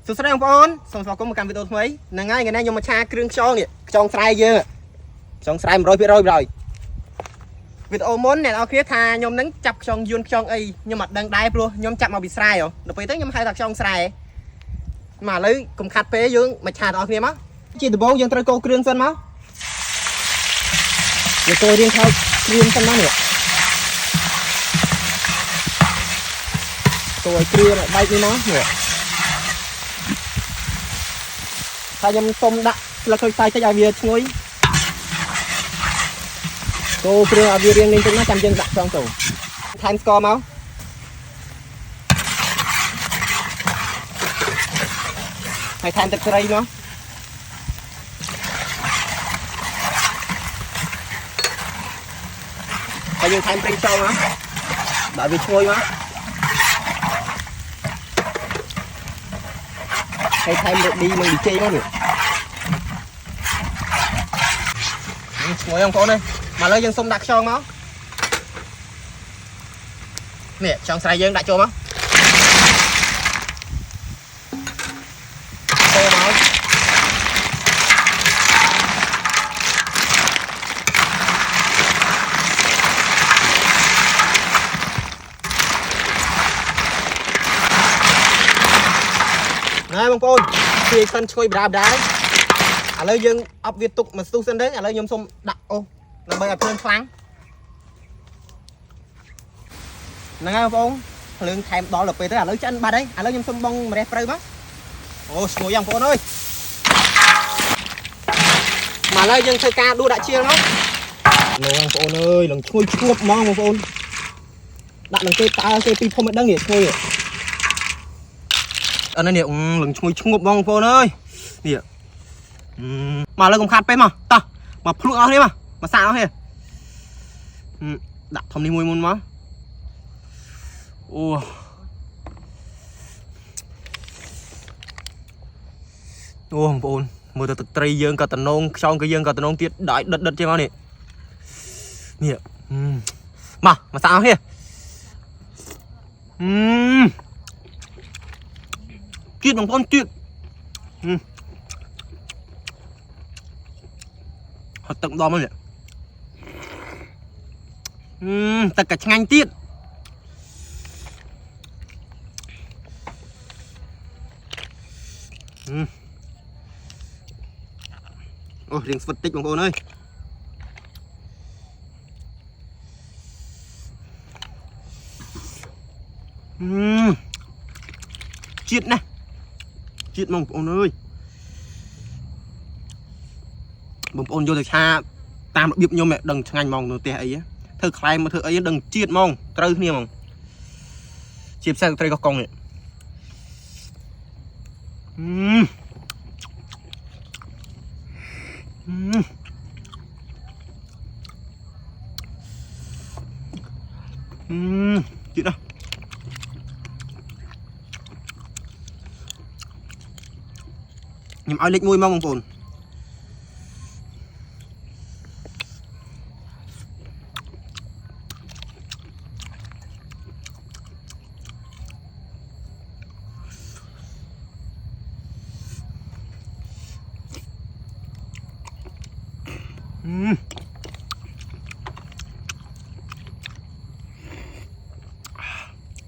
สุดท้ายของพ่อนส่งสอบก็มาการวิดีโอทำไมนั่งง่ายกันนะยมมาชาเครื่องช่องเนี่ยช่องไซเยอะช่องไซมันร้อยวิดีโอม้วนเนี่ยเอาเคลียร์ทายมนั้นจับช่องยืนช่องไอ้ยมมัดดังได้ปลุยมจับมาบิดไซเหรอเดี๋ยวไปตั้งยมให้ตักช่องไซmà lấy cùng khát phế dương mà chà đó kia má chỉ từ bố dương tới cô kêu sân má rồi tôi riêng theo riêng sân má nữa tôi kêu lại bay đi má nữa thay nhầm tôm đã là khơi sai cho dài việt ngồi cô kêu ở riêng lên trên nó chăm chân đặt trong tủ time score máu phải thay tập cây nó phải dùng thay cây sâu nó đợi vì trôi má hay thay được đi mình bị chê nó được ngồi không có đây mà lấy dân sông đặt cho máu nè trong xài dân đặt cho máu này bông phôn thì sân chơi đá đá à lấy dân ấp việt tục mà tu sân đấy à lấy nhôm sông đặt ô là bây giờ phương phán này bông phôn lương thèm đó là về tới à lấy chân ba đấy à lấy nhôm sông bông mà đẹp rơi mất ô ngồi dòng phôn ơi mà lấy dân chơi ca đua đại chiên lắm bông phôn ơi lần chui ngập mong bông phôn đặt lần chơi ta chơi pi không đăng nghĩa thôi anh này lần chui ngục bông phôn ơi nè mà lấy cùng khát pe mà ta mà phun áo thế mà sao thế đặt thầm đi mùi môn má ô ô phôn mùi từ tây dương cả tận nông xong cái dương cả tận nông tiết đại đợt trên nó nè nè mà sao thế chiết bằng con chiết hoạt động đó mà tất cả nhanh tiết ôi riêng phân tích bằng con ơi chiết này chiết mong ôn ơi bông ôn vô được xa tam được biếp nhau mẹ đừng ngành mong nó tè ấy thơ khai mà thơ ấy đừng chiết mong trâu nha mong chiết sang đây có con này chiết đâu nhằm ai lịch mùi mong bồn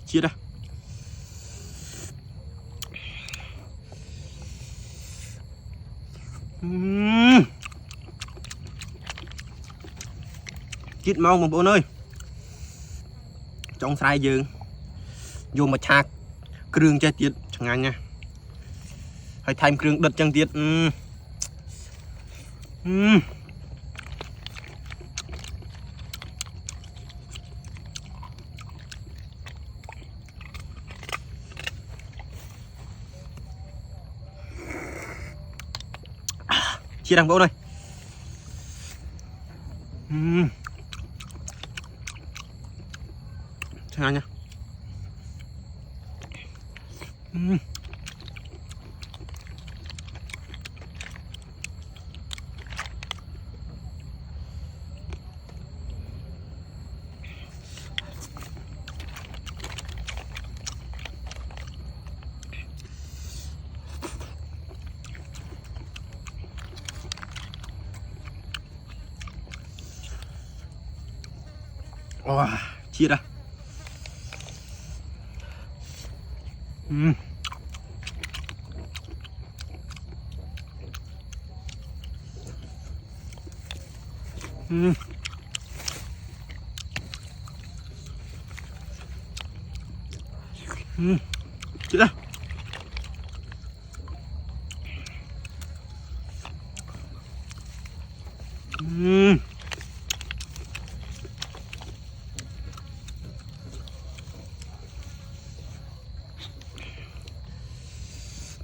chia ra chít mau một bố ơi trong sai dương vô mà chạc kêu chơi tiết chẳng anh nha phải thay kêu đợt chân tiết chia đằng bố này chẳng anh nha chia ra chia ra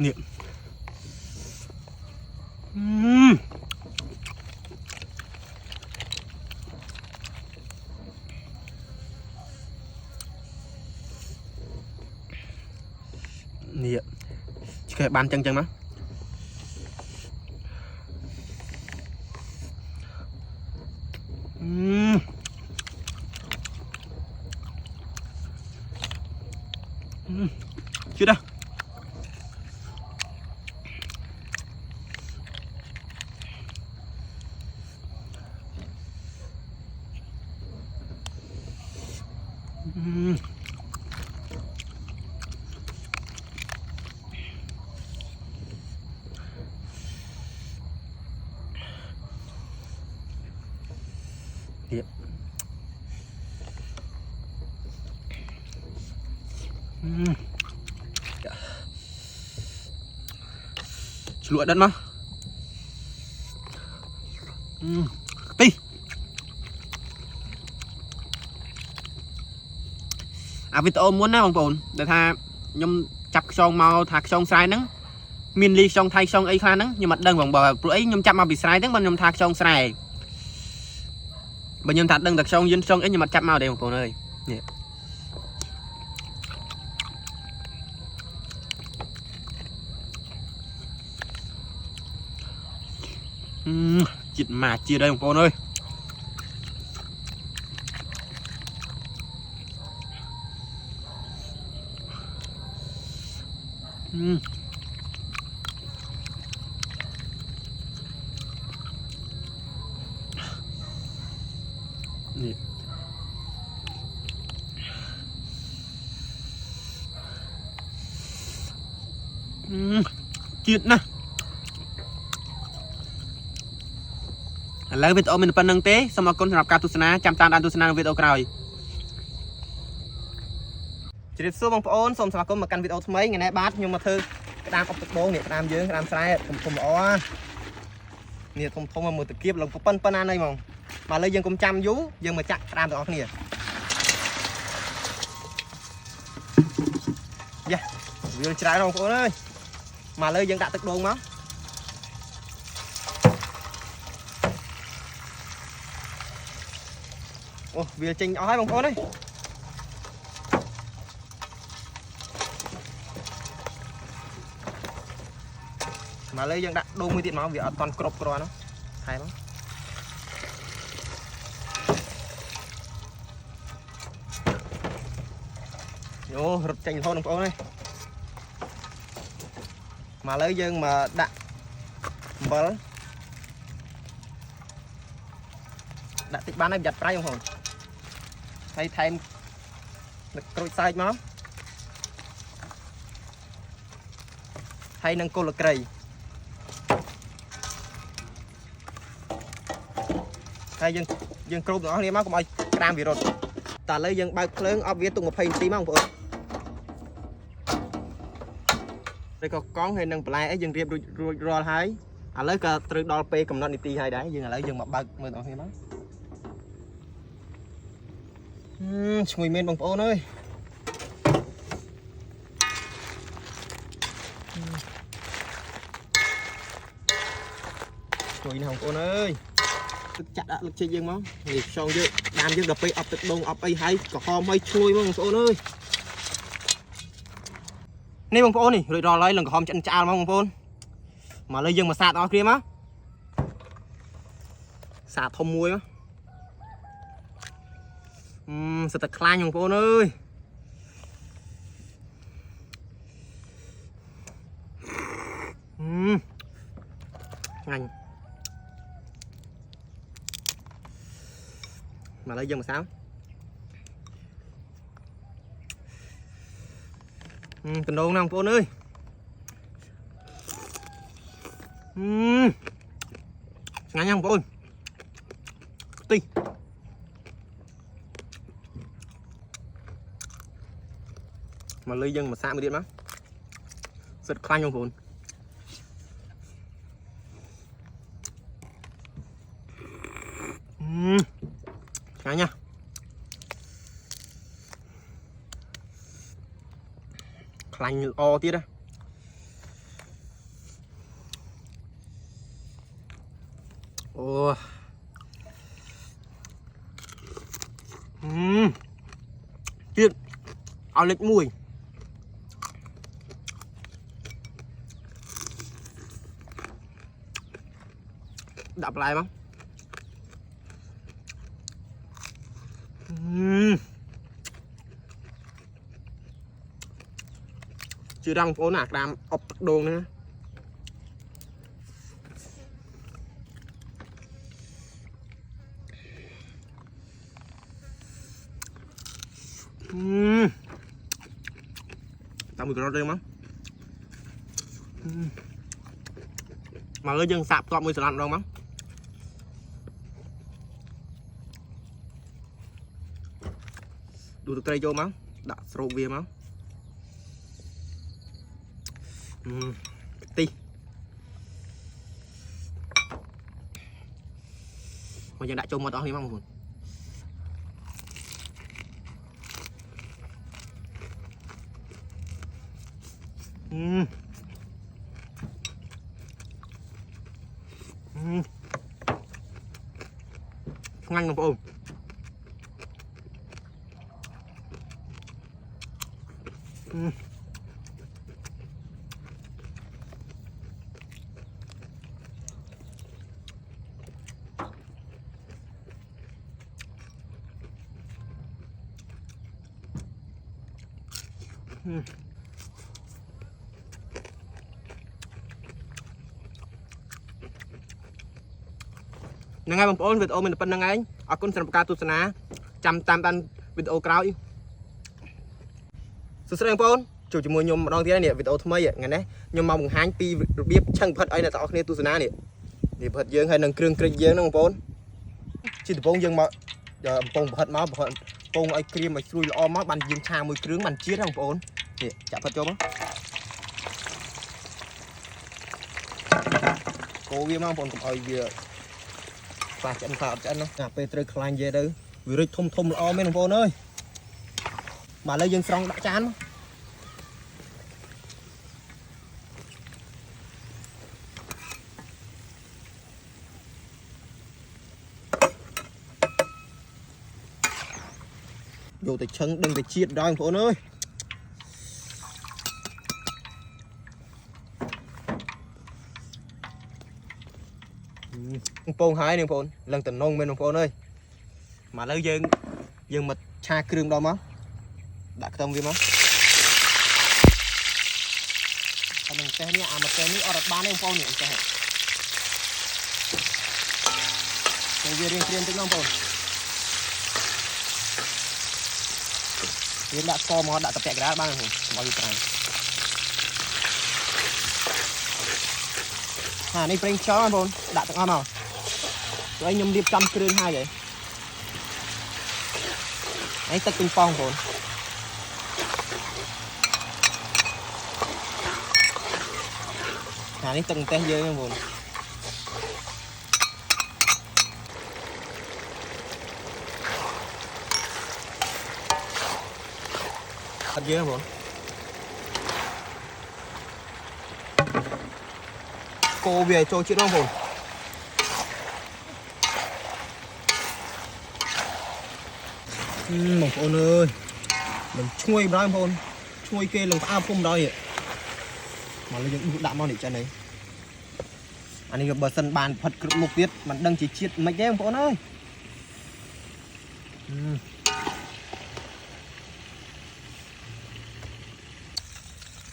niệm niệm cái bàn chân chân đó chưa đâu Yep. Lụa đất mà đi video muốnណាបងប្អូនដែលថាខ្ញុំចាប់ខ្យងមកថាខ្យងស្រែហ្នឹងមានលីខ្យងថៃខ្យងអីខ្លះហ្នឹងខ្ញុំអត់ដឹងបងបើព្រោះអីខ្ញុំចាប់មកពីស្រែហ្នឹងបើខ្ញុំថាខ្យងស្រែបើខ្ញុំថាដឹងតែខ្យងយិនខ្យងអីខ្ញុំអត់ចាប់មកទេបងប្អូនអើយនេះចិត្តមកជាđâyបងប្អូនអើយនេះជាតិណាឥឡូវវីដេអូមានប៉ុណ្្នឹងទេសូមអរគុណសម្រាប់ការទស្សនាចាំតាមដានទស្សនានៅវីដេអូក្រោយជម្រាបសួរបងប្អូនសូមស្វាគមន៍មកកាន់វីដេអូថ្មីថ្ងៃនេះបាទខ្ញុំមកធ្វើក្តាមអុកទឹកបងនេះក្តាមយើងក្តាមស្រែធំល្អនេះធំមួយតាគៀបឡើងប៉ុណ្ណាណីហ្មងមកលើយើងកុំចាំយូរយើងមកចាក់ក្តាមទាំងអស់គ្នាយ៉ាវាច្រើនបងប្អូនអើយមកលើយើងដាក់ទឹកដូងមកអូវាចេញអស់ហើយបងប្អូនអើយមកលើយើងដាក់ដូងមួយទៀតមកវាអត់តន់គ្រប់គ្រាន់ថែមយោរត់ចេញរហូតបងប្អូនអើយមកលើយើងមកដាក់អំបិលដាក់តិចបានហើយប្រយ័ត្នប្រៃបងប្អូនហើយថែមទឹកក្រូចសើចមកហើយនឹងគល់ក្រៃហើយយើងគ្របទាំងអស់គ្នាមកកុំឲ្យក្តាមវារត់តែឥឡូវយើងបើកភ្លើងអប់វាទុក20នាទីមកបងប្អូនហើយក៏កង់ហើយនឹងបន្លែអីយើងរៀបរួចរាល់ហើយឥឡូវក៏ត្រូវដល់ពេលកំណត់នាទីហើយដែរយើងឥឡូវយើងមកបើកមើលទាំងអស់គ្នាមកឈ្ងុយមែនបងប្អូនអើយឈ្ងុយណាស់បងប្អូនអើយទឹកចាក់ដាក់លឹកជិះយើងមកនេះខ្យងយើងដានយើងដល់ពេលអប់ទឹកដូងអប់អីហើយក្រហមហើយឈ្ងុយមកបងប្អូនអើយនេះបងប្អូននេះរួចរាល់ហើយលឹងក្រហមឆ្អិនឆ្អាលមកបងប្អូនមកលើយើងមកសាកអស់គ្នាមកសាកធំមួយមកសិតតែខ្លាញ់បងប្អូនអើយឆ្ងាញ់មកលើយើងមកសា Cần đâu nào cô ơi. Ngay nhang cô. Tí. Mà lấy dân mà xa mới điện má. Rất khoanh không cô. Ngay nha. Khoanh o tiết á. Ồ. Tiết. Ao lịch mùi. Đập lại không? Chưa đăng phố nạc đam ốc đồ nữa. Tao mùi cái đó đây mà. Mà lấy dân sạp toàn mùi sả lạnh đâu mà. Đủ được cây vô mà. Đã sổ bia mà. Tí. Mà dân đã trông mà đó đi mà một. Ngang không ôm. Nâng ngay bằng ôn video mình là phần nâng ngay. Ở con sẵn ca tu sẵn á. Chăm tam tan video cao. Sự sẵn ôn. Chủ chỉ mùi nhôm đong tí này video thơm mây ngày này. Nhôm mong hãnh pi biết chân phật ấy là tạo nên tu sẵn á nè. Thì phật dương hay nâng krương krương dương nâng ôn. Chỉ từ dương mà giờ bông phật máu phật bông ấy cream mà xui lo máu bàn dương cha mùi krương bàn chiết không ôn. Nè chả phật cho má. Cô viêm không ôn cũng ơi vừa. Và chân phạt chân nó cà phê trời khăn về đâu vì rịch thum thum lo mấy thằng vô ơi mà lấy dân xong đã chán vô tới chân đừng phải chiết đó thằng vô ơi phong hai nè phong lần tình nông bên phong ơi mà lấy dân mà cha kêu đâu má đã tâm viên má anh mình xem nha mà xem ní ở đặt ba nè phong nè xem phong viên riêng tiếng nông phong viên đã co mà đã tập chạy ra ba nè bao nhiêu cái này pring chó phong đã tặng nào rồi anh nhầm điệp trăm kêu hai vậy ấy tất ping pong rồi này từng té dơ nha buồn thật dơ buồn cô về cho chuyện không buồn một con ơi mình chui đó em con chui kia lần phá phun đó vậy mà lấy những đạm mau để chân này anh ấy bờ sân bàn phật cực một tiết mà đang chỉ chiết mấy em con ơi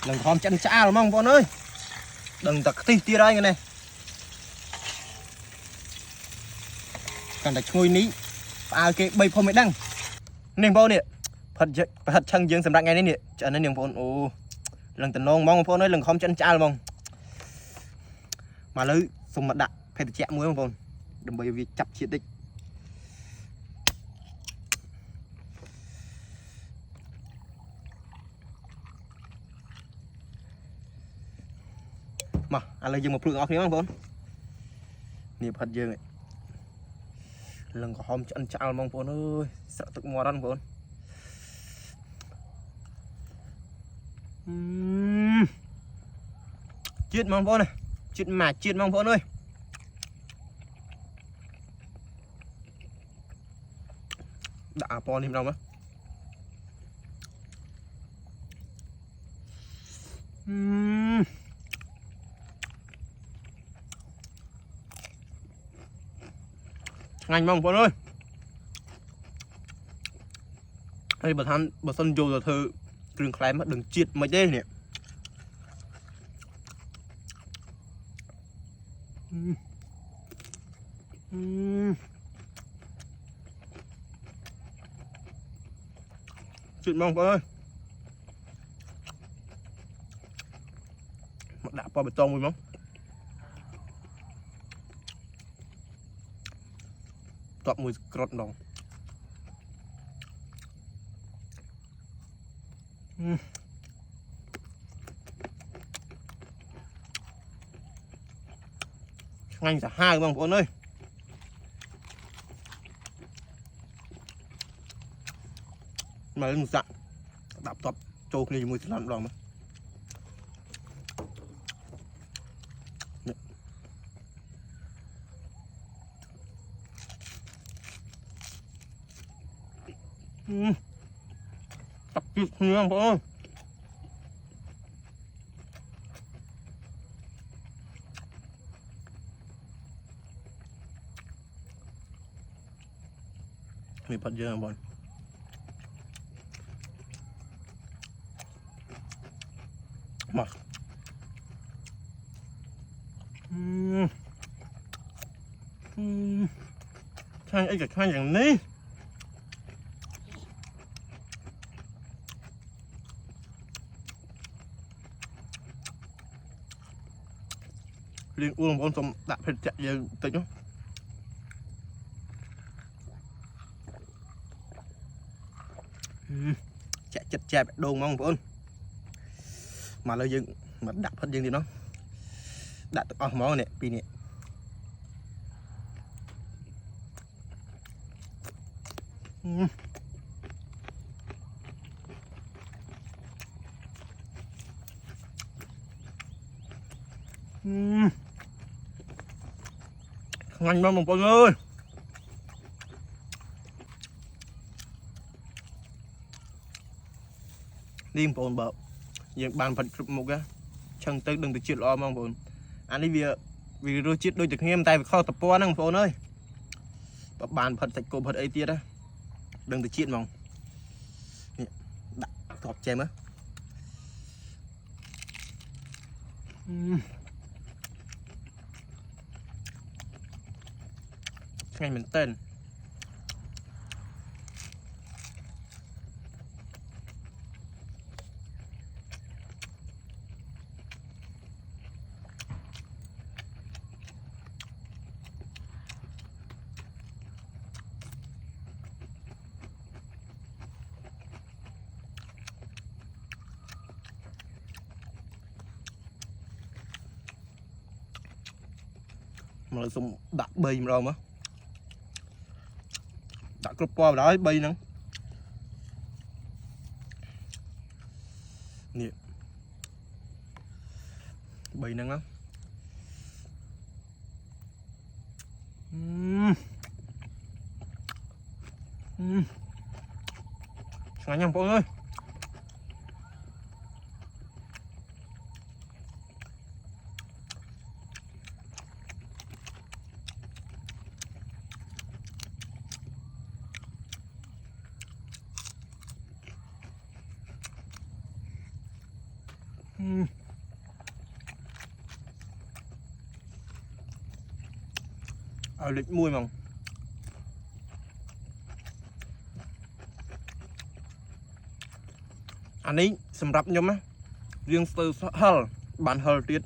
lần khom chân chả rồi mong con ơi đừng tặc tia đây cái này cần đặt chui ní à cái bay phong mới đăng nên bao nè phật chân dương sầm đặng ngay nè trở nên niềm phong ô lần tận nông mong phone ơi lần không chân cha mong mà lưới xong mặt đặt phải chẹt muối mong phone đừng bởi vì chặt diện tích mà anh lấy dừng một phương ốc nếu mong phone niệm hạt dương này lần có hôm chân cha mong phone ơi sợ tự mua ăn phone chết mong phone này chết mong phone ơi đã po thêm đâu á ngành mong phone ơi đây bật sân vô rồi thử trường khai mất đừng chết mấy đây nè chuyện mong con ơi mặt đã qua bê tông rồi mong top mùi cọt đồng ngành cả hai mong con ơi mà lên dạng đạp top trâu này mùi làm đòn mà tập chịu nữa con ơi mình bắt giờ bọn mà khăn ấy cả khănอย่างนี้liên uống bọn xong đã phải chạy giờ tính không chạy chật chẹp đồ mong bọn mà lời dừng mà đạp hết dừng thì nó đã tự món này pin này ngon mong con ơi điên bồn bợ những bàn phật một cái chân tới đừng được chuyện lo mong bồn anh ấy vì đôi chết đôi trực nghiêm tay kho tập po năng bồn ơi bàn phật sạch cổ phật ấy tiết á đừng được chuyện mong đặt thọp chém á ngày mình tên mà dùng đặt bì rồi mà đặt cướp qua đó bì nữa nè bì nữa lắm ngon nhầm cô ơi ở lịch mùi mong anh ấy sầm rập nhôm á riêng từ hờ bàn hờ tiết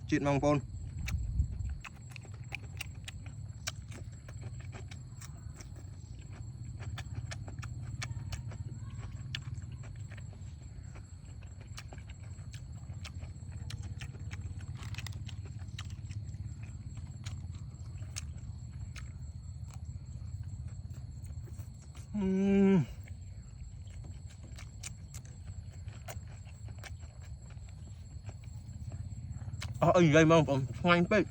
chuyện mong con ơi gây mong con ngoan bê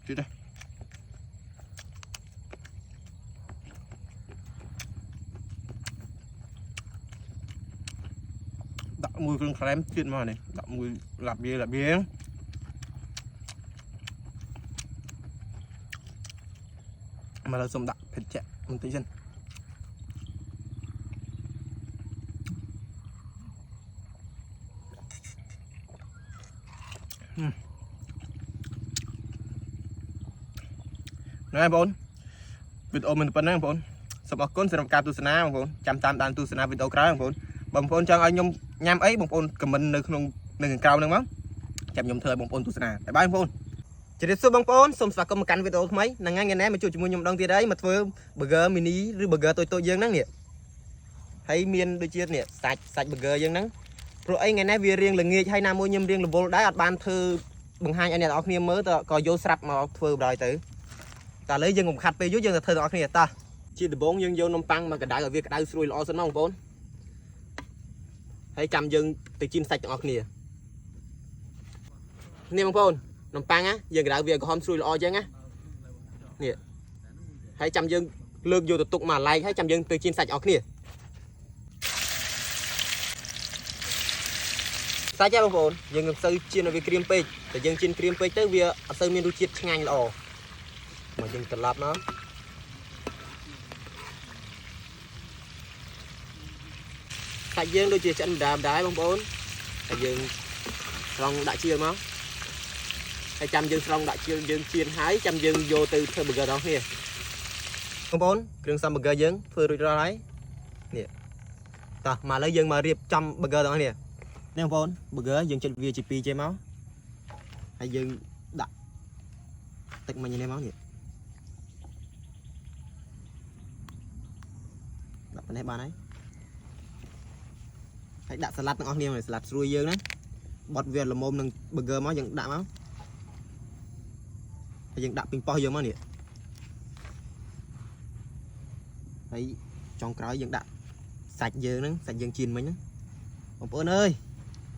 chị đây đặt mùi phương khám chuyện mà này đặt mùi lạp bia mà là dùng đặt thịt chẹ một tí chân nói bốn video mình bắnហ្នឹងbốnสำหรับคนสำหรับการទស្សនាបងប្អូនចាំតាមដានទស្សនាវីដេអូក្រោយបងប្អូនចង់ឲ្យខ្ញុំញ៉ាំអីបងប្អូនខមមិននៅក្នុងក្រោមហ្នឹងមកចាំខ្ញុំធ្វើឲ្យបងប្អូនទស្សនាបាយបងប្អូនជម្រាបសួរបងប្អូនសូមស្វាគមន៍មកកាន់វីដេអូថ្មីហ្នឹងហើយថ្ងៃនេះមកជួបជាមួយខ្ញុំម្ដងទៀតហើយមកធ្វើ burger mini ឬ burger តូចៗយើងហ្នឹងនេះហើយមានដូចជានេះសាច់ burger យើងហ្នឹងព្រោះអីថ្ងៃនេះវារៀងល្ងាចហើយណាមួយខ្ញុំរៀងរវល់ដែរអត់បានធ្វើបង្ហាញឲ្យអ្នកនរគ្នាមើលតើក៏យកស្រាប់មកធ្វើបណ្ដោយទៅតែឥឡូវយើងកុំខាត់ពេលយូរយើងទៅធ្វើទាំងអស់គ្នាតោះជាដំបូងយើងយកនំប៉័ងមកក្តៅឲ្យវាក្តៅស្រួយល្អសិនមកបងប្អូនហើយចាំយើងទៅជៀនសាច់ទាំងអស់គ្នានេះបងប្អូននំប៉័ងណាយើងក្តៅវាក្រហមស្រួយល្អអញ្ចឹងណានេះហើយចាំយើងលើកយកទៅទុកមកឡែកហើយចាំយើងទៅជៀនសាច់អស់គ្នាសាច់ហ៎បងប្អូនយើងមិនសូវជៀនឲ្យវាក្រៀមពេកតែយើងជៀនក្រៀមពេកទៅវាអត់សូវមានរសជាតិឆ្ងាញ់ល្អមកយើងត្រឡប់មកសាច់យើងដូចជាឆ្អិនម្ដងបងប្អូនហើយយើងស្រង់ដាក់ជាមកហើយចាំយើងស្រង់ដាក់ជាយើងជៀនហើយចាំយើងយកទៅធ្វើ burger របស់គ្នាបងប្អូនគ្រឿងផ្សំ burger យើងធ្វើរួចរាល់ហើយនេះតោះមកឥឡូវយើងមករៀបចំ burger ទាំងនេះបងប្អូន burger យើងចិតវាជា2ចេះមកហើយយើងដាក់ទឹកមិញនេះមកនេះដាក់ប៉ុណ្ណេះបានហើយដាក់សាឡាត់ទាំងអស់គ្នាសាឡាត់ស្រួយយើងណាបត់វាល្មមនឹង burger មកយើងដាក់មកហើយយើងដាក់ពីងប៉ោះយើងមកនេះហើយចុងក្រោយយើងដាក់សាច់យើងហ្នឹងសាច់យើងជៀនមិញហ្នឹងបងប្អូនអើយ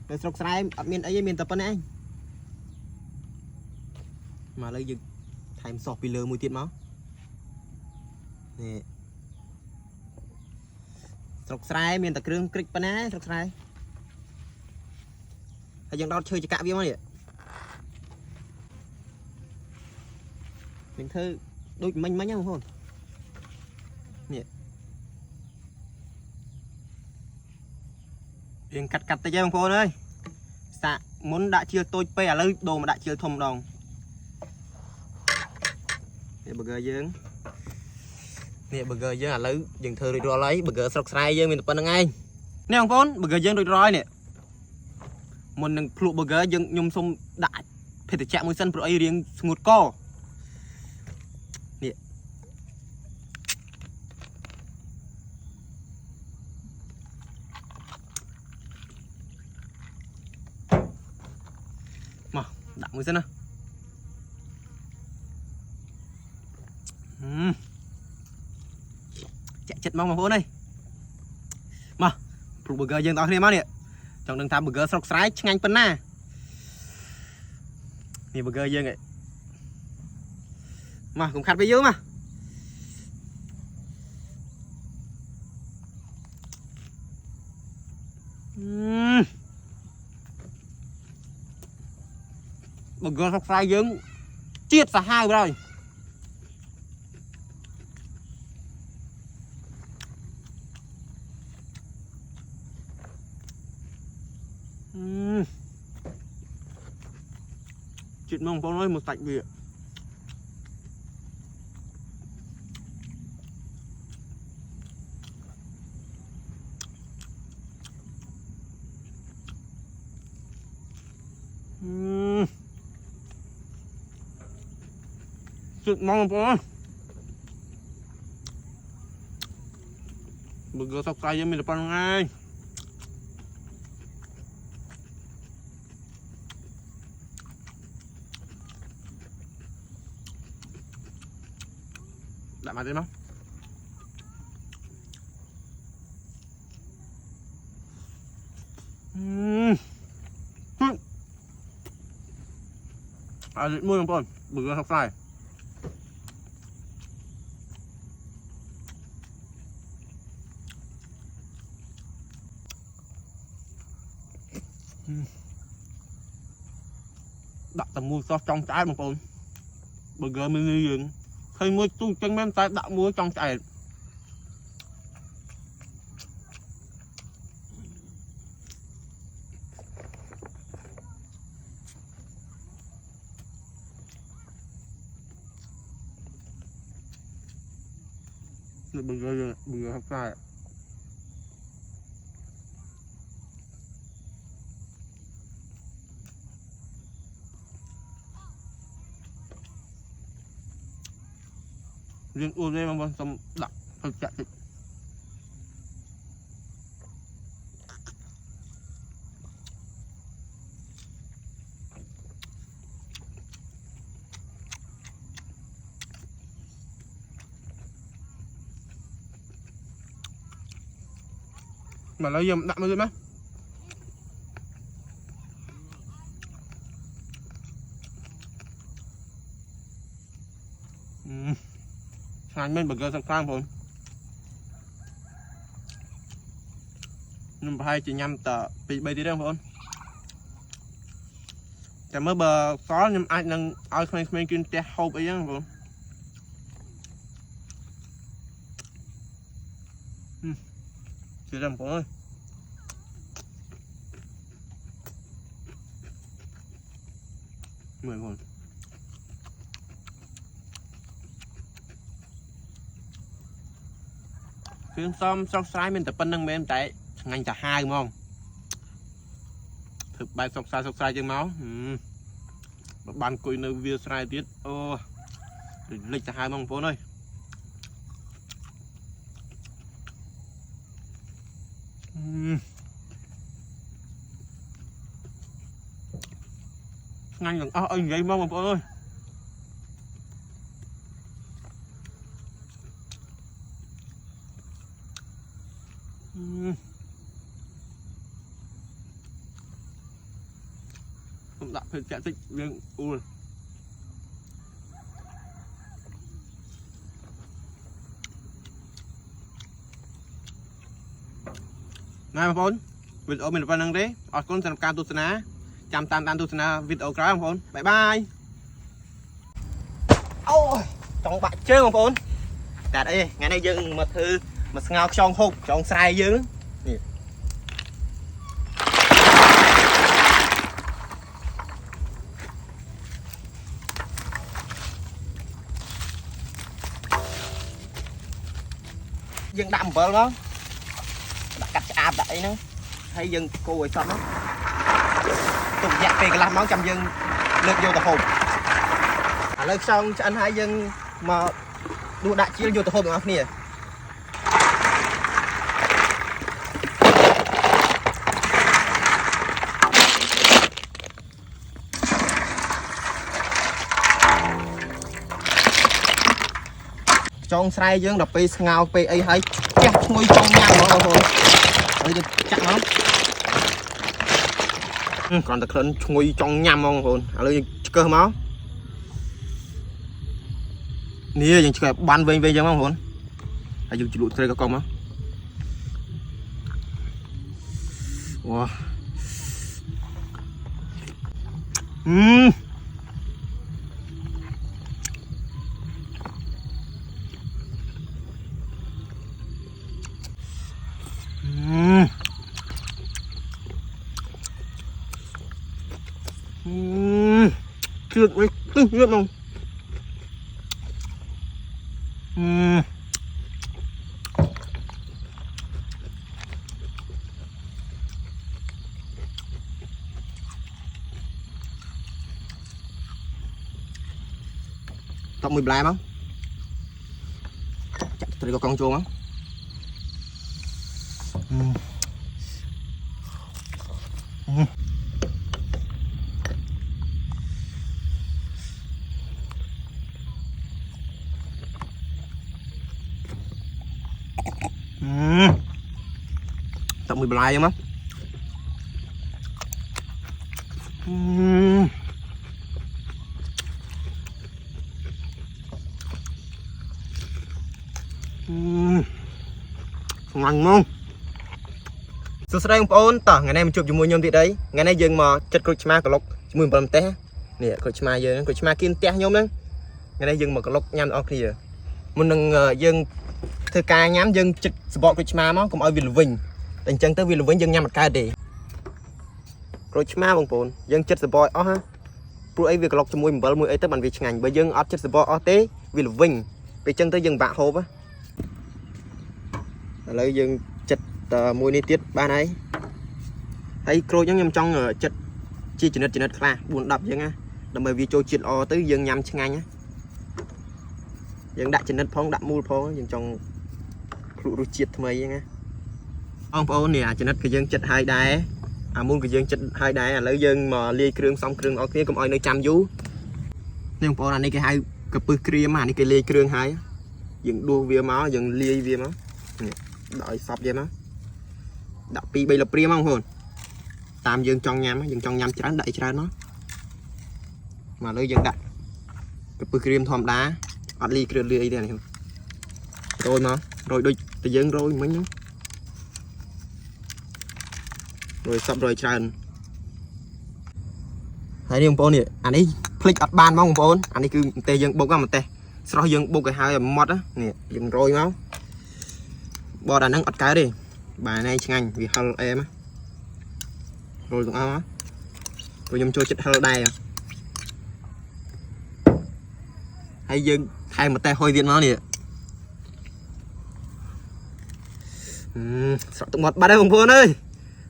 នៅស្រុកស្រែអត់មានអីទេមានតែប៉ុណ្ណេះឯងមកឥឡូវយើងថែមសោះពីលើមួយទៀតមកនេះស្រុកស្រែមានតែគ្រឿងគ្រិចប៉ុណ្ណាស្រុកស្រែហើយយើងដោតឈើចកាក់វាមកនេះmìnhធ្វើដូចមិញហ្នឹងបងប្អូននេះយើងកាត់តិចទេបងប្អូនអើយសាក់មុនដាក់ជាលតូចពេកឥឡូវដូរមកដាក់ជាលធំម្ដងនេះ burger យើងនេះ burger យើងឥឡូវយើងធ្វើរួចរាល់ហើយ burger ស្រុកស្រែយើងមានតែប៉ុណ្្នឹងឯងនេះបងប្អូន burger យើងរួចរាល់ហើយនេះមុននឹងភ្លក់ burger យើងខ្ញុំសុំដាក់ភេទជ្ជៈមួយសិនព្រោះអីរៀងស្ងួតកនេះមកដាក់មួយសិនណាចាក់ចិត្តមកបងប្អូនអើយមកព្រូ burger យើងទាំងអស់គ្នាមកនេះចង់ដឹងថា burger ស្រុកស្រែឆ្ងាញ់ប៉ុណ្ណានេះ burger យើងឯងមកកុំខាត់ពេលយូរមកburger ស្រុកស្រែយើងជាតិសាហាវហើយជាតិមកបងប្អូនអើយមកសាច់វា Chút mong bố burger sọc xay với mình là con ngay đã mà thế không à định mua không con burger sọc xay đặt tầm mua so trong trái mà con burger mini dừng khi mua tu chân men tay đặt mua trong trái burger hấp xay riêng u đây mà xong đặt hơi chạy thịt mà lấy dầm đặt mới má anh bên burger sắp sang rồi nhưng mà hai chị nhâm tờ bị bay đi đâu không chả mới bờ xó nhưng ai nâng ai không kinh tế hộp ấy không chị làm con ơi mười con phim xong sóc sai mình tập nâng men tại ngành cả hai đúng không thực bài sóc sai trên máu bàn cùi nơi vía sai tiết ô lịch cả hai mong phố ơi ngành gần anh gây mong phố ơi không đặt phải chạy tích riêng u này mà phone video mình là năng đấy ở con sân cam tu sna chăm tam tu sna video cái không phone bye bye ôi trong bạn chơi không phone đạt đây ngày nay dừng mà thư mà ngao trong hộp trong sai dữ dân đâm vợ đó đặt cắt áp đại nó hay dân cô rồi xong đó tụi dẹp tiền làm món trăm dân lên vô tập hồn lên xong cho anh hai dân mà đua đại chia vô tập hồn được không nè trong sai dương đập pi ngao pi ấy hay chắc ngồi trong nhau đó thôi chắc nó còn thật hơn ngồi trong nhâm không hồn lấy cơ máu nia những cái ban về giống không hồn hay dùng chịu chơi các con á wow chưa với tức nước không tóc mùi blai không chắc tôi có con chuông không tóc mùi blai không ngon không số đây ông ôn tỏ ngày nay mình chụp cho mua nhôm thì đấy ngày nay dừng mà chất cột chma của lộc mùi bầm té nè cột chma giờ cột chma kiên té nhôm đấy ngày nay dừng mà cái lộc nhăn ở kia mình đừng dừng thưa ca nhám dừng chật bọ cột chma máu cũng ở vì vinh tình chân tới vì vinh dừng nhắm một ca để cột chma bông bồn dừng chật bọ ó ha bụi ấy việc lộc cho mùi bầm mùi ấy tới bàn việc ngành bởi dừng ở chật bọ ó té vì vinh vì chân tới dừng bạ hộp á lấy dừng chật mùi này tiết ba này thấy cro giống như trong chật chi chỉ nứt là buồn đập vậy nha đâm bởi vì trôi chuyện o tới dừng nhắm chân anh á dừng đại chỉ nứt phong đạm mùi phong dừng trong lũ chiết thay vậy nha ông phong nè chỉ nứt cái dừng chật hai đáy muốn cái dừng chật hai đáy lấy dừng mà lia kêu xong kêu ở kia cũng ai nơi chăm vú nhưng phong là này cái hai cái bự kia mà này cái lia kêu hai dừng đua vía máu dừng lia vía máu đợi sập vậy má đập pi bây là priêm không hồn tam dương trong nhám chán đậy chán nó mà lấy dương đặt cái bự cream thom đá ăn ly kêu ly này rồi mà rồi đôi tự dương rồi mấy nhá rồi sập rồi chán thấy đi ông pôn nè anh ấy click ở ban mong ông pôn anh ấy cứ tê dương bốc ra một tê sau dương bốc cái hai mót á nè dương rồi máu bò đàn năng ọt cái đi bài này chanh vì hal em á rồi cũng á rồi nhầm cho chết hal đây à hay dừng thay một tay hôi viên nó nè sợ tụi mọt bắt đây không vô ơi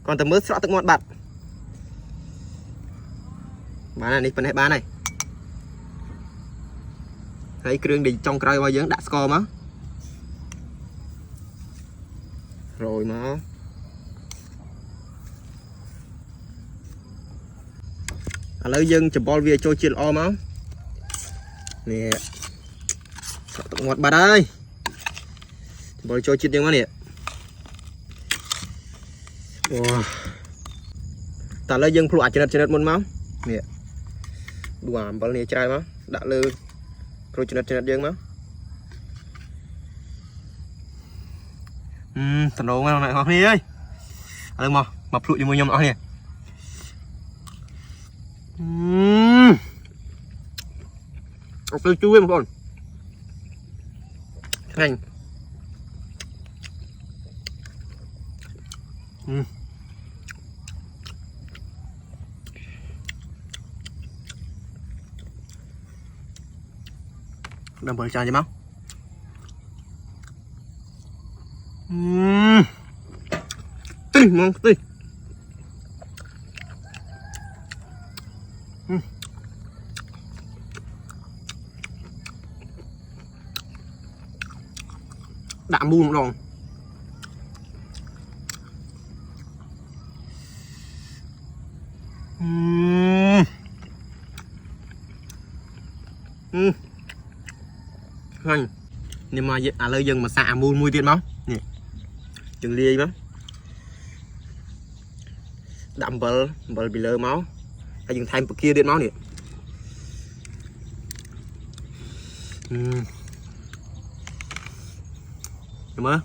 còn tầm mới sợ tụi mọt bật bán này đi phần này bán này thấy kêu đi trong cây bao giờ đã score má rồi mà lấy dân chụp ball về cho chuyện om á nè sợ tụi ngọt bà đây ball cho chuyện tiếng quá nè wow. Ta lấy dân phụ trên đất môn máu nè đùa ball này trai máu đã lư rồi trên đất dân máu thằng đồ ngon này đi ơi đừng mà phụ cho mua nhom nó nè ok chú em con hành đâm bờ trà cho máu ngon tí đạm buông rồi hành nhưng mà lời dừng mà xạ mùi tiền máu nè chừng lia máu đậm bờ bị lơ máu hay dừng thay kia điện máu nè đúng không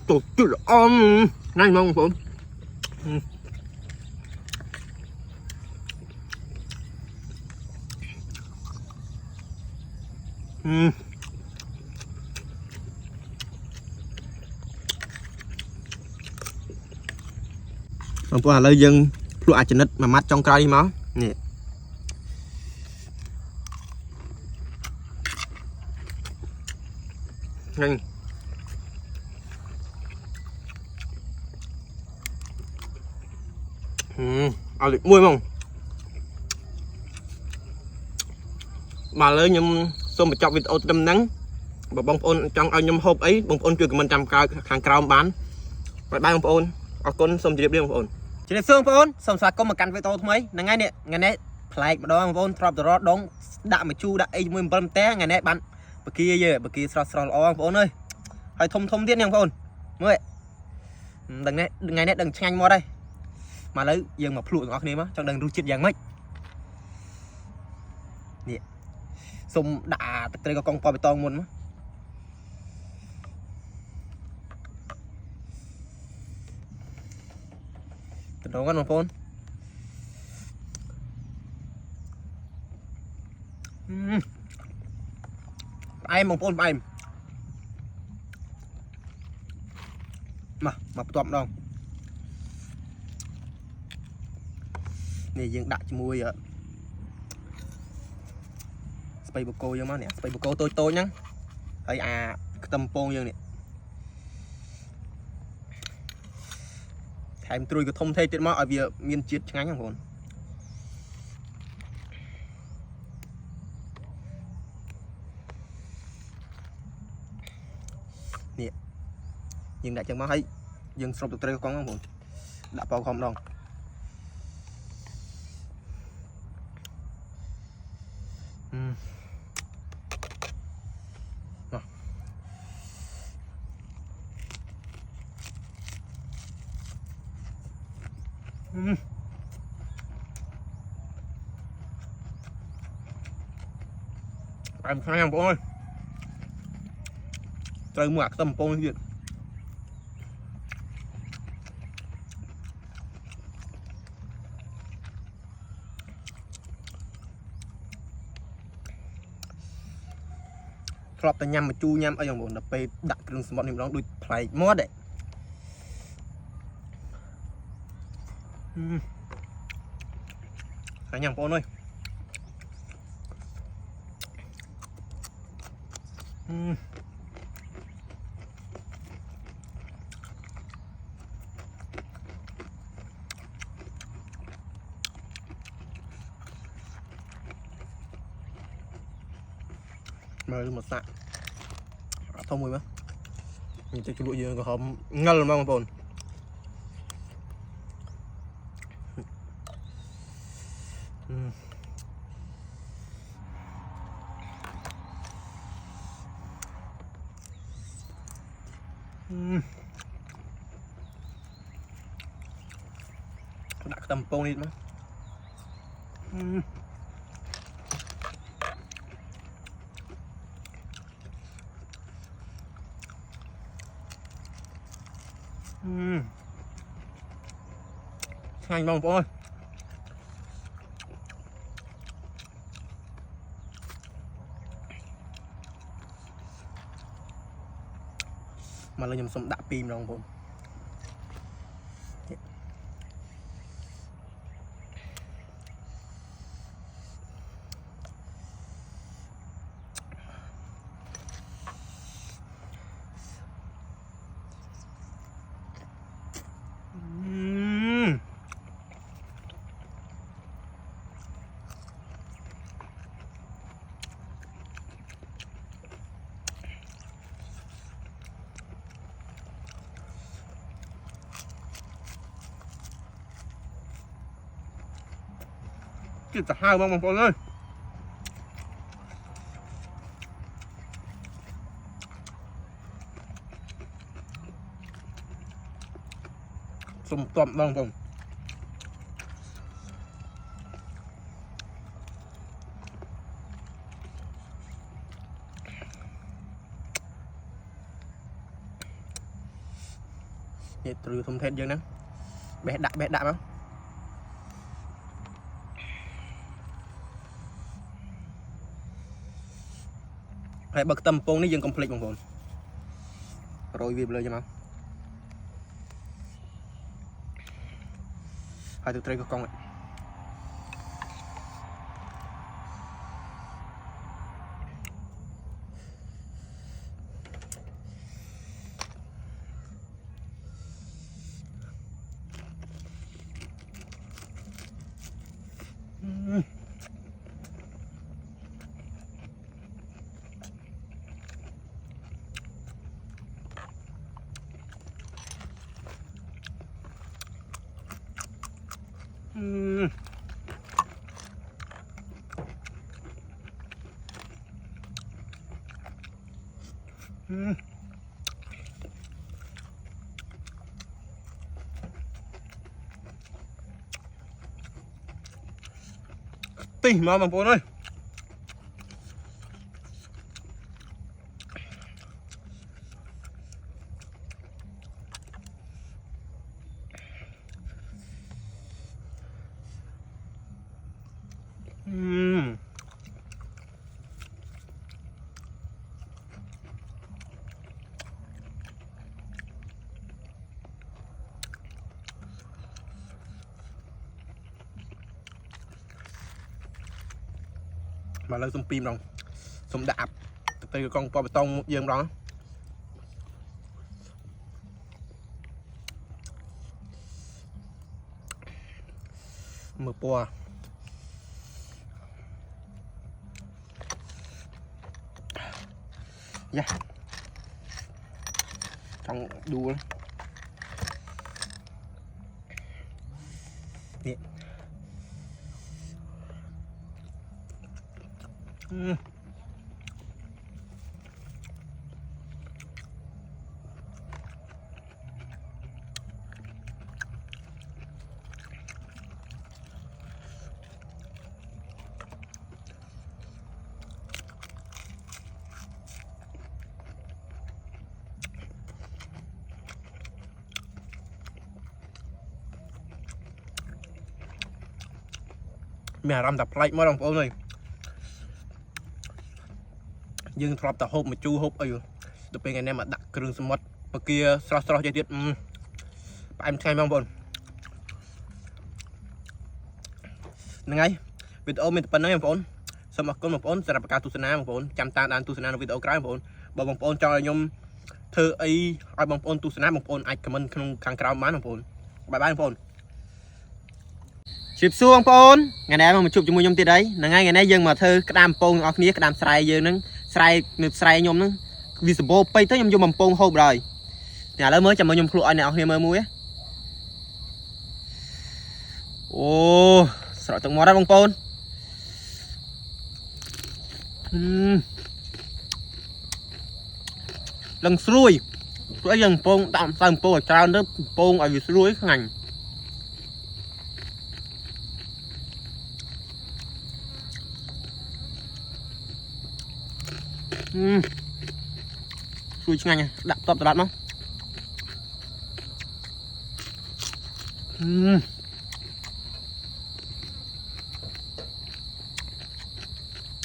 tổ chức là om ngay mong không Ông có lời dân phụ chân đất mà mắt trong cây đi máu nè nhanh lịch mùi không mà lấy nhom xôm một chọc video tâm nắng và bông ôn trong ao nhom hộp ấy bông ôn chưa mình trăm cao hàng cao bán và ba bông ôn ở con xôm chỉ đẹp đi bông ôn chỉ đẹp xương bông ôn xôm xoạt có một căn video thôi mấy ngày này lại mà đó bông ôn drop the rod đóng đạm mà chu đã ấy mười bấm té ngày này bạn bậc kia sờ bông ôn ơi hay thông tiết nha bông ôn mới đừng ngày này đừng nhanh mua đây mà lấy dương mà phụi ngọc này mà trong đừng ru chết giang mấy nè xung đã tới có con po bê tông muốn mà từ đó con phone ai mong phone ai mà tọm đâu nè dương đặt cho mùi ạ spray bồ cô dương má nè spray bồ cô tôi nhá ấy tâm pôn dương nè thèm trui cái thông thê tiết má ở việc miên chiết ngắn không còn nè dương đặt chân má thấy dương sụp được con không còn đã bao không đâu em khai em ơi trời mưa tầm pôn gì lọp ta nhâm mà chu nhâm ở dòng bồn đập pe đặt rừng sâm niệm đó đuôi play mót đấy cả nhầm con ơi mời một sạn thông mùi mà nhìn thấy cái lụi gì có hóm ngල් mà bồn đặt tầm pôn đi mà hành bông ơi mà là nhầm xong đã pin rồi không kita hai bông con ơi sum tọm bông bông nhiệt từ thông thêm dương nè bé đạm không hãy bật tầm pôn ní dân complete bằng hồn rồi việc lời cho mà hai từ tre của con này Tí mà bằng bố ơi. Mà lên xung pim rồi xung đạp từ con bò bê tông dương đó mưa bò dạ trong đua nè mẹ làm tập lại mới đồng phố này dương thọp tập hộp mà chu hộp ấy được bên anh em mà đặt kêu sâm mất và kia sro chơi tiết em thay mong bồn ngay video mình tập nói em phone xong mà con một phone sẽ là cả tu sana một phone chăm ta đàn tu sana video cái một phone bảo bằng phone cho nhom thư ấy ai bằng phone tu sana một phone ai comment không càng cao má một phone bài bài phone chụp xuống phone ngày nay mà chụp cho mua nhom tiền đấy là ngay ngày nay dân mà thư cái đam phone ở kia cái đam xài giờ nó xài nhom nó visible pay tới nhom vô bằng phone hộp rồi nhà lớn mới chăm mua nhom khlo anh nào here mơ muối ô sợ tụng mò ra bằng phone lần xuôi cái dần phone tạm sang phone ở trao nước phone ở việt xuôi ngành xuôi ngành này đạp tập đạp nó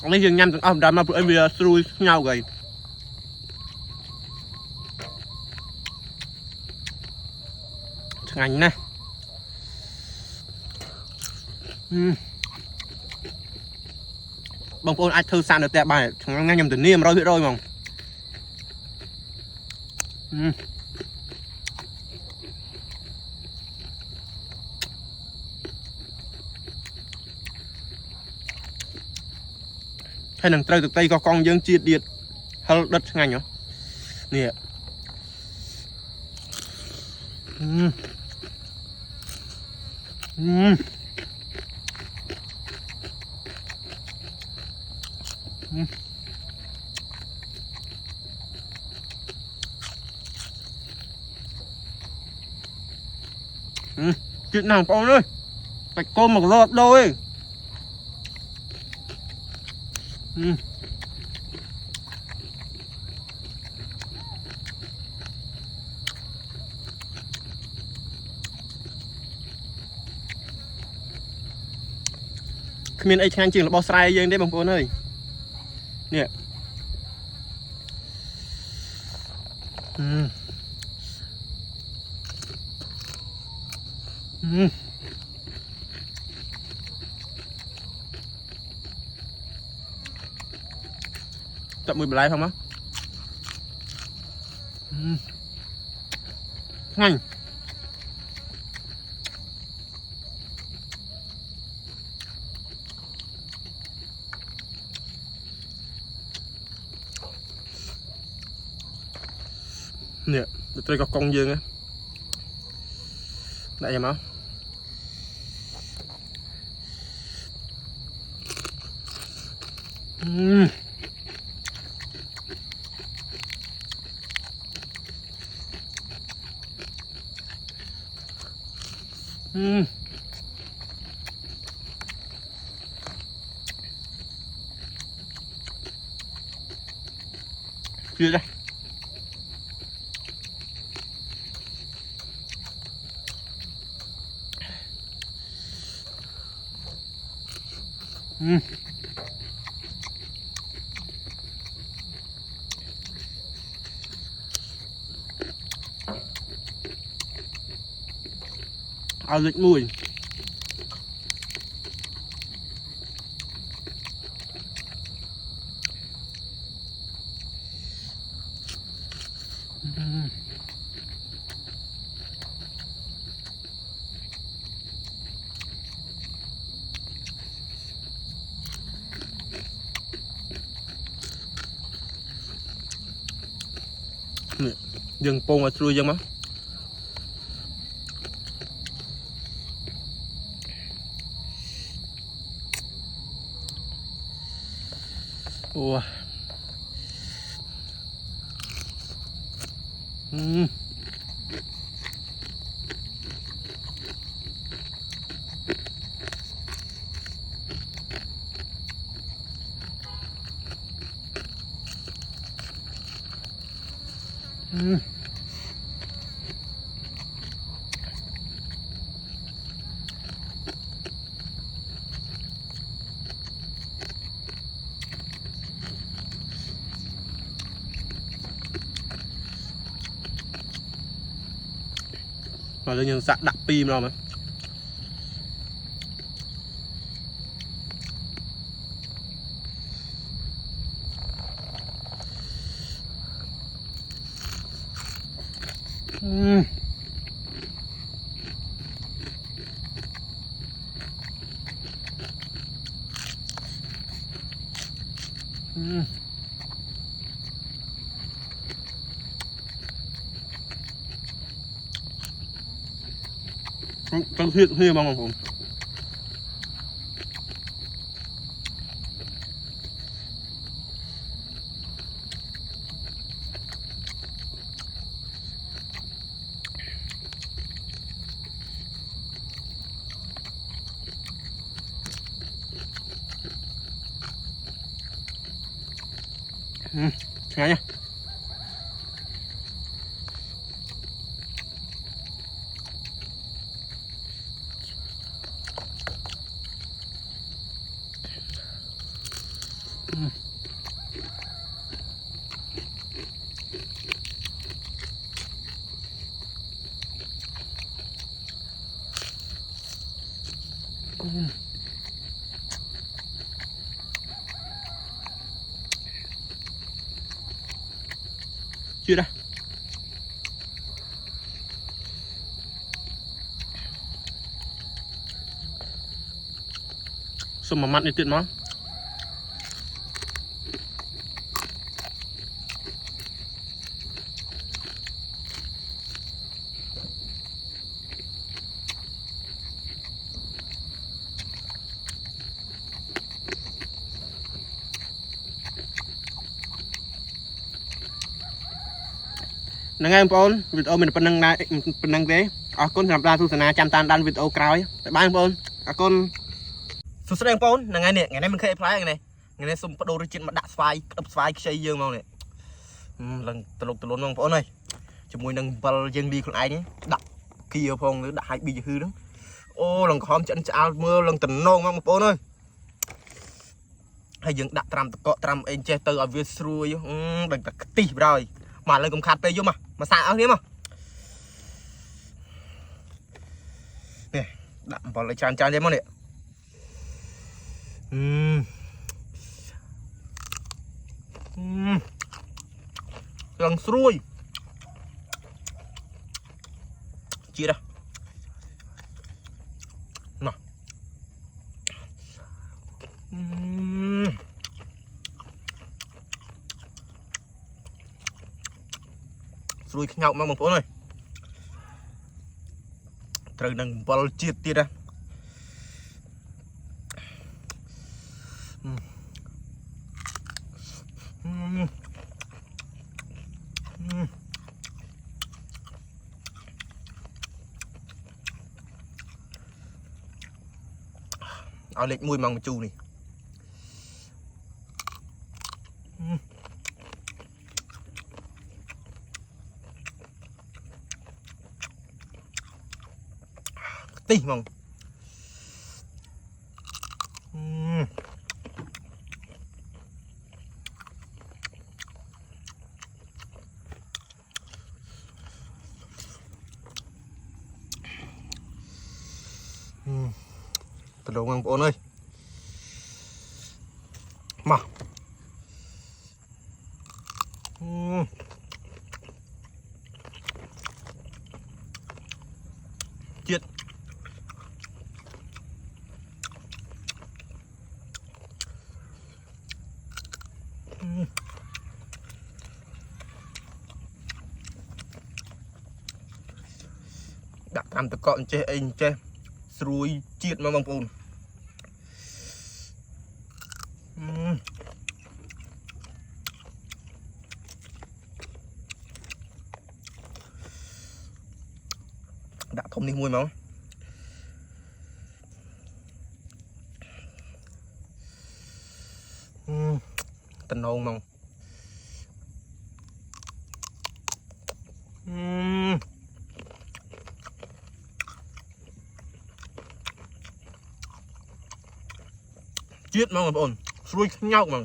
lấy dừng nhanh từng đam mà tụi em bây giờ xuôi nhau rồi ngành này bông phôn ai thư san được tẹp bài thằng ngay nhầm từ niêm rồi rồi mong hay đừng trời từ tây có con dương chiết điện hơi đất ngành nhở nè chuyện nào con ơi phải cô một lọt đôi miền ấy khang chừng là bao sai dương đấy bằng cô ơi nè tập 10 lại không á ngành nè tôi có con dương á đây em không Chưa đây. Ao dịch mùi. Dừng pông mà xui dừng má. Ủa. Mà lên nhân sạc đặt pin rồi mà. Trong huyết huy mong không. Nghe nha. Chưa đây. Xong mà mặn đi tiện món. Nâng em bọn video mình phần nâng thế. Ở con làm ra thu sẵn chăm tan đan video cào tại ba em bọn. Ở con số số em bọn là ngày này mình khơi play này. Ngày này xung bắt đầu trên mặt đạp spy chơi dương mong này. Lần từ lộn mong bọn này. Cho mùi nâng bal dương đi con ai nhé. Đạp kia phong nữa đạp hai bị hư đó. Ô lần khóm trận chào mưa lần tình nông mong bọn ơi. Hay dương đạp tram anh chơi từ ở phía xuôi đừng cả tỉ rồi. Mà lên cùng khát về vô mà xả áo hiếm mà nè đậm vào lại tràn thêm món này lần xuôi chia ra nào xuôi nhau mang một phố này trời đang bal chiết tiệt ra เอาเล็กมวยมังมาจูนี่ตีมังตลกมังโอนเลยมาเจ็ดđặt làm từ cọn chê anh chê rồi chiết mà bằng bồn đã thông đi mùi máu tình hồn mong chiết mà bồn xuôi nhau mà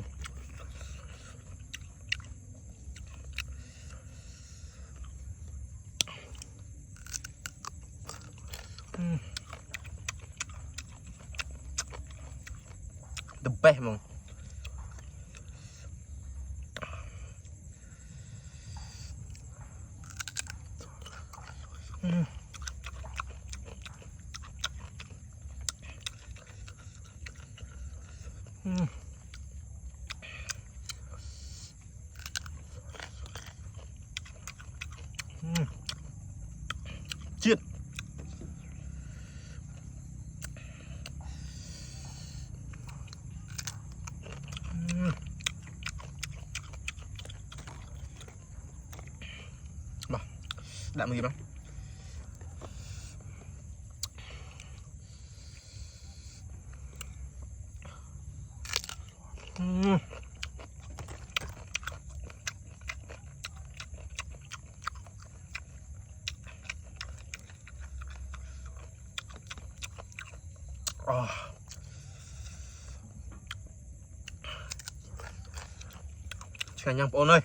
the best mà chiết đạm gì không Chả nhầm ôn ơi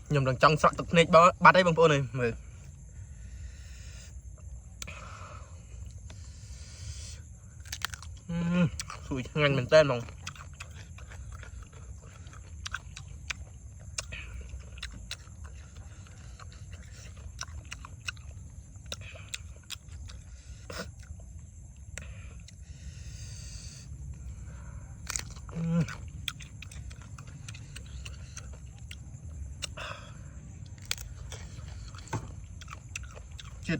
nhầm đằng trong sọ tập này bắt đấy bằng ôn này mời sủi ngành mình tên lòng chết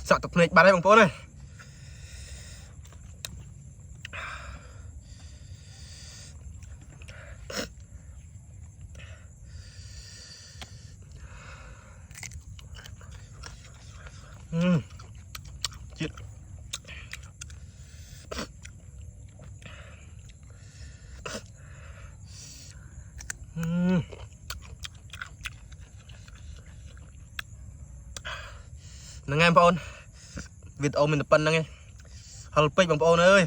sọ tập này bắt đấy bằng ôn này chết nâng em bọn video mình tập nâng em hầu page bằng bọn ơi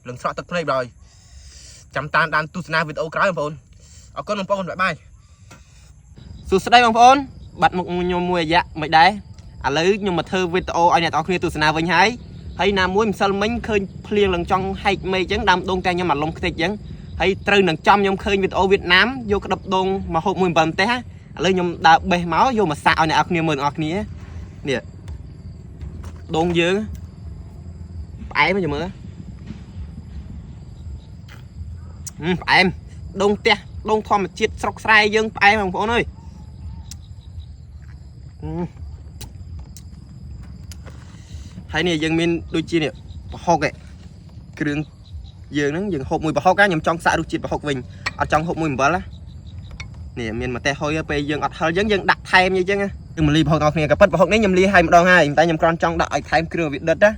đừng sợ tập này rồi chăm tan đan tu na video cái bằng bọn ở con bằng bọn bye byeสุดท้ายบางคนบัดมุกยมมวยยะไม่ได้อะไรยมมาเธอวิดีโออันนี้ตอนนี้ตุสนาวันหายให้นามวยมันสลิมเคยเพลียงหลังจังให้ไม่จังดำดงใจยมมาลงติดยังให้ตรึงหนังจำยมเคยวิดีโอเวียดนามโยกระดับดงมาหกหมื่นปันเตะอะไรยมดาเบะเมาส์โยมาสาวเนี่ยอักเนี่ยเหมือนอักเนี่ยเนี่ยดงเยอะไอ้ไม่จะมือไอ้ดงเตะดงทอมจิตสกใส่ยังไอ้บางคนเลยhay này dân min đôi chi nè hộp ấy cái đường dương nó dừng hộp mùi bà hộp cá nhầm trong xã đôi chi bà hộp mình ở trong hộp mùi bờ lá nè miền mà te hôi bây giờ ọt hơi dân đặt thêm như chứ nhưng mà li hộp nè cái hộp này nhầm li hai một đòn hai tay nhầm con trong đợi thêm kêu việt đất á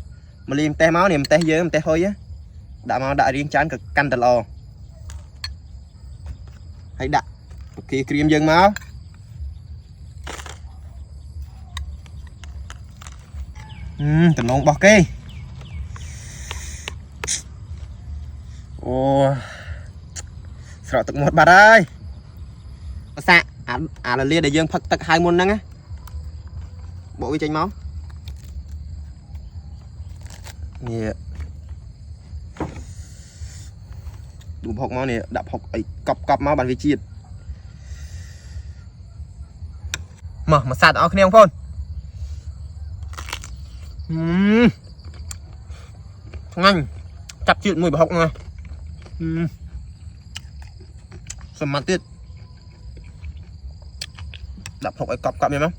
mà li te máu nè te dơ te hôi á đã máu đã riêng chán cực căn tờ lò hay đặt khi cream dân máu tầm nông bọc kê ô sợ tực một bà ơi xạ là lia để dương phật tực hai môn năng á bộ cái chanh máu nè đủ học máu nè đập học ấy cọp máu bàn vị chiết mà sạt ở cái không phôn ngon chặt chuyện mùi học nè sầm mặt tiết đập học ấy cọp em không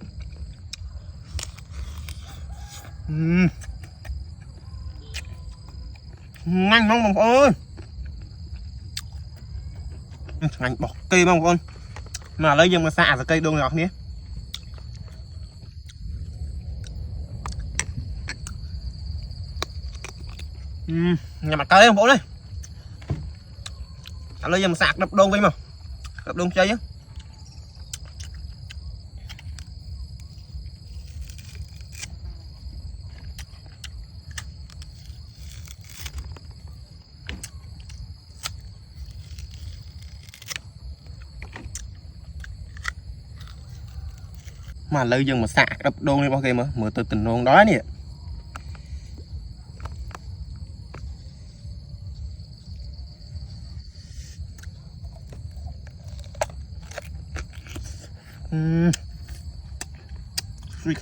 ngon mong ơi ngành bọc cây mong con mà lấy dân mà xạ vào cây đông ngọt nhé nhà mặt cây không bố đây lấy dân mà sạc đập đông với mà đập đông chơi á mà lấy dân mà sạc đập đôn đi bao kì mà mở từ tình nôn đó nè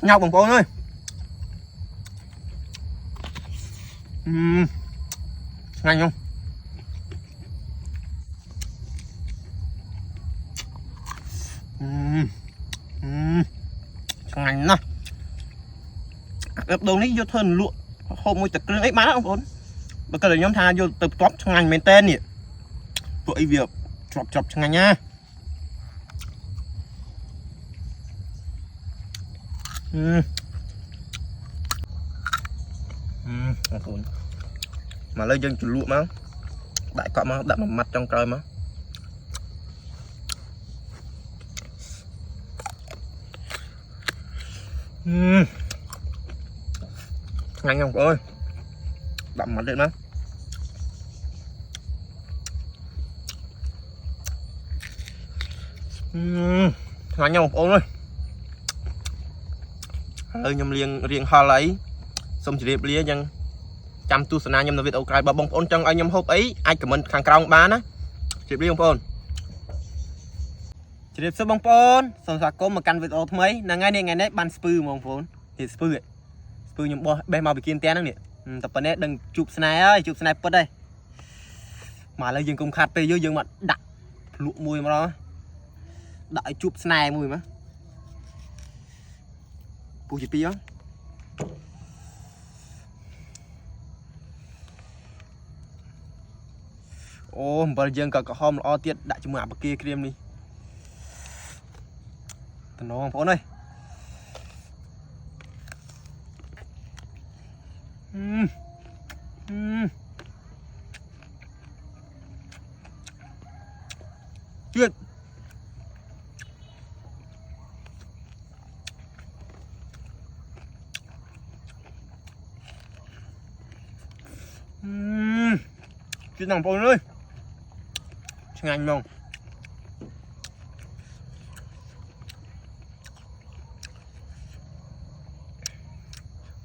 nhau bằng con ơi nhanh không ngành nè đập đồ này vô thân lụa hôm mới tập lương ấy má không bốn bây giờ nhóm tha vô tập top trong ngành men tên nhỉ tụi việc chọc trong ngành nha mà lấy dân chủ lụa mà đại cọ mà đậm mặt trong trời mà nhanh không ơi đậm mặt lên đó nhanh không ơi ơi nhầm riêng ho lấy xong chỉ đẹp lia nhưng chăm tu sna nhầm là việc ok bà bông ôn trong anh nhầm hộp ấy ai cảm ơn khang cao bán á chỉ biết không ôn chỉ đẹp số bông ôn xong rồi có một căn việc ô mấy là ngay này ban spư mà ông thì spư nhầm bo bên màu bị kiên té nó nè tập này đừng chụp sna ơi chụp sna đây mà lấy dương công khát pe dương mà đặt lụa mùi mà đó đợi chụp sna mùi mà bù chỉ pi á ô bây giờ cả hôm o tiết đại chúng bậc kia cream đi nó không phone ơi chuyện chuyện nào phone ơi chẳng anh mong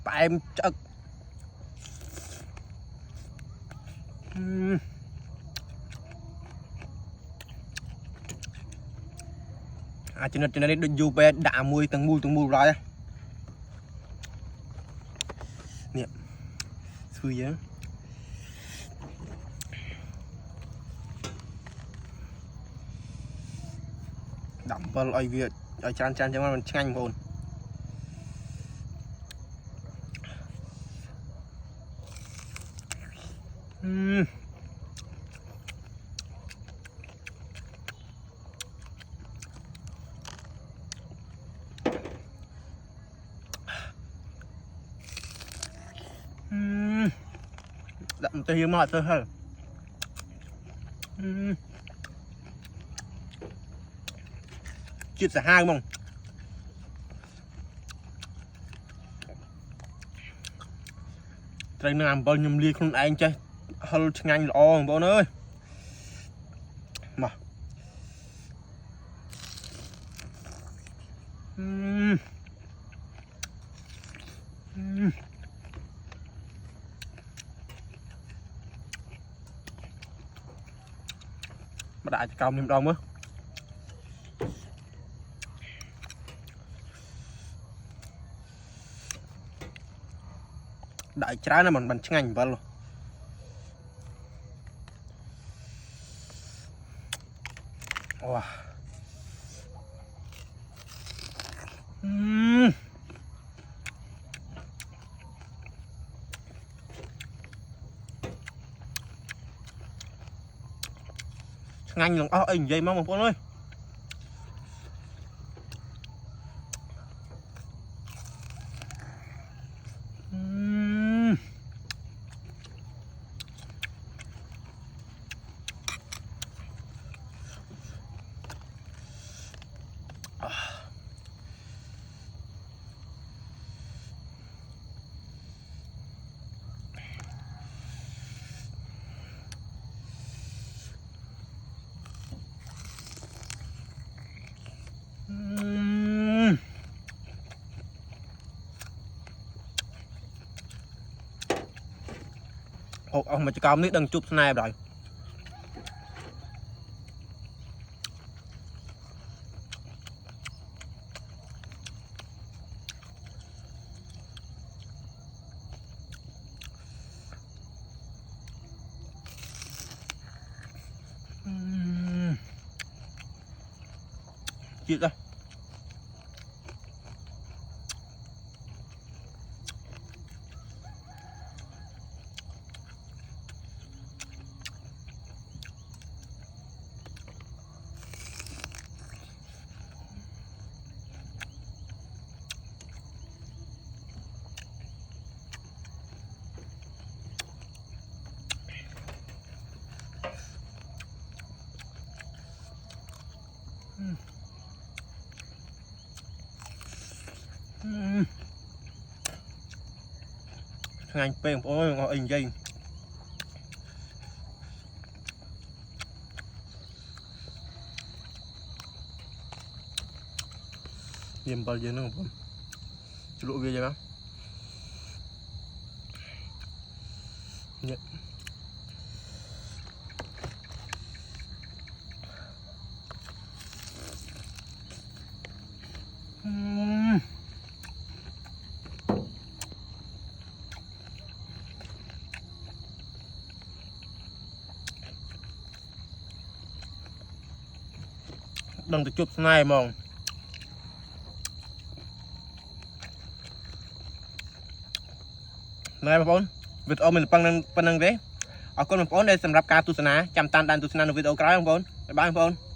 bà em chắc cho nên đừng dù bé đã mùi từng mùi rồi nè xui vậy đậm vào loại việc ở chan cho mình nhanh hồn đậm tê mà thôi hả chia sẻ hai không trời làm bao nhiêu ly không anh chơi hơi nhanh lo bố ơi mà đại cao niềm đông á đại trái này mình ngành vào luôn wow. Ngành lần ảnh dây mong một con ơi ông mà chỉ cao nít đừng chụp này rồi chịu đây ngành pe ôi ngồi hình dây niềm bao nhiêu nữa không chú lụi ghê vậy không nhẹ đừng tự chụp này mong này bà con video mình bằng năng đấy ở con bà con đây sầmรับca tu sna chăm tan đan tu sna video cái không con bye bye con